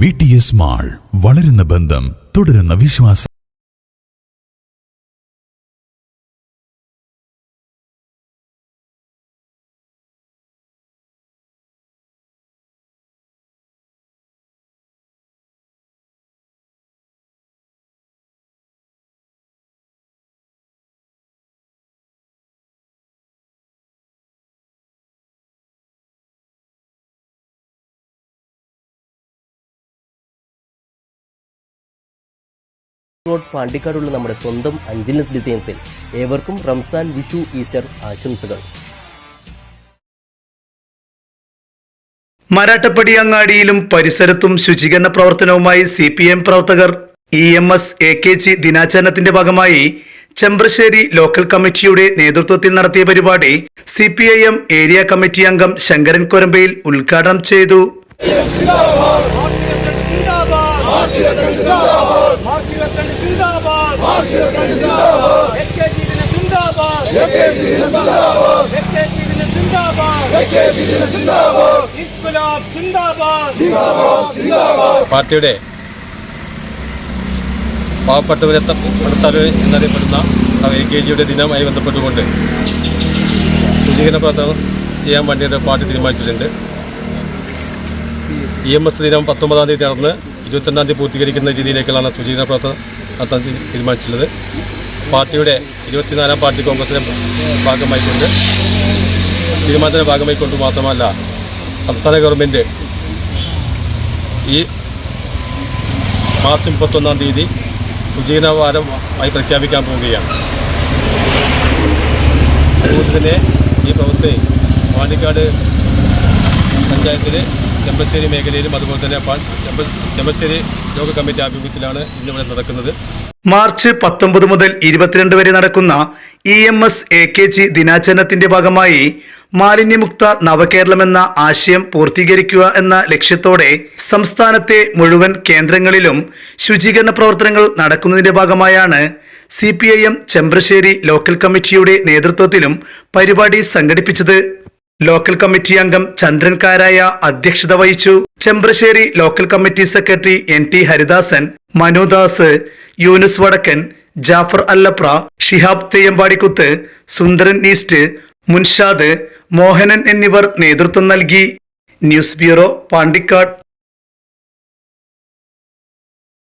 VTS mall, വളരുന്ന ബന്ധം, തുടരുന്ന വിശ്വാസം. റോഡ് പാണ്ടിക്കാടുള്ള നമ്മുടെ സ്വന്തം അഞ്ജലിസ് ഡിസൈൻസിൽ ഏവർക്കും റംസാൻ, വിഷു, ഈസ്റ്റർ ആശംസകൾ. മരാട്ടപ്പടി അങ്ങാടിയിലും പരിസരത്തും ശുചീകരണ പ്രവർത്തനവുമായി CPM പ്രവർത്തകർ. EMS AKG ദിനാചരണത്തിന്റെ ഭാഗമായി ചെമ്പ്രശ്ശേരി ലോക്കൽ കമ്മിറ്റിയുടെ നേതൃത്വത്തിൽ നടത്തിയ പരിപാടി CPIM ഏരിയ കമ്മിറ്റി അംഗം ശങ്കരൻ കൊരമ്പയിൽ ഉദ്ഘാടനം ചെയ്തു. പാർട്ടിയുടെ പാവപ്പെട്ടവരെ എന്നറിയപ്പെടുന്ന AKGയുടെ ദിനവുമായി ബന്ധപ്പെട്ടുകൊണ്ട് ശുചീകരണ പ്രവർത്തനം ചെയ്യാൻ വേണ്ടിയിട്ട് പാർട്ടി തീരുമാനിച്ചിട്ടുണ്ട്. EMS ദിനം 19-ാം തീയതി നടന്ന് 21-ാം തീയതി പൂർത്തീകരിക്കുന്ന രീതിയിലേക്കുള്ള ശുചീകരണ പ്രവർത്തനം നടത്താൻ തീരുമാനിച്ചിട്ടുള്ളത്. പാർട്ടിയുടെ 24-ാം പാർട്ടി കോൺഗ്രസിന്റെ ഭാഗമായിക്കൊണ്ട് തീരുമാനത്തിന്റെ ഭാഗമായിക്കൊണ്ട് മാത്രമല്ല, സംസ്ഥാന ഗവൺമെൻറ് ഈ മാർച്ച് 31-ാം തീയതി ശുചീകരണ വാരമായി പ്രഖ്യാപിക്കാൻ പോവുകയാണ്. അതുകൊണ്ട് തന്നെ ഈ പ്രവൃത്തി പാണ്ടിക്കാട് പഞ്ചായത്തിലെ ചെമ്പശ്ശേരി മേഖലയിലും അതുപോലെ തന്നെ ചെമ്പശ്ശേരി ലോക കമ്മിറ്റി ആഭിമുഖ്യത്തിലാണ് ഇന്നിവിടെ നടക്കുന്നത്. മാർച്ച് 19 മുതൽ 22 വരെ നടക്കുന്ന EMS AKG ദിനാചരണത്തിന്റെ ഭാഗമായി മാലിന്യമുക്ത നവകേരളം എന്ന ആശയം പൂർത്തീകരിക്കുക എന്ന ലക്ഷ്യത്തോടെ സംസ്ഥാനത്തെ മുഴുവൻ കേന്ദ്രങ്ങളിലും ശുചീകരണ പ്രവർത്തനങ്ങൾ നടക്കുന്നതിന്റെ ഭാഗമായാണ് CPIM ചെമ്പ്രശ്ശേരി ലോക്കൽ കമ്മിറ്റിയുടെ നേതൃത്വത്തിലും പരിപാടി സംഘടിപ്പിച്ചത്. ലോക്കൽ കമ്മിറ്റി അംഗം ചന്ദ്രൻ കാരായ അധ്യക്ഷത വഹിച്ചു. Chembrassery local committee secretary NT Haridasan, Manudas, Yunus Vadakkan, Jafar Allapra, Shihab Theyyampadikuth, Sundaran east, Munshad, Mohanan എന്നിവർ നേതൃത്വം നൽകി. News bureau, Pandikkad.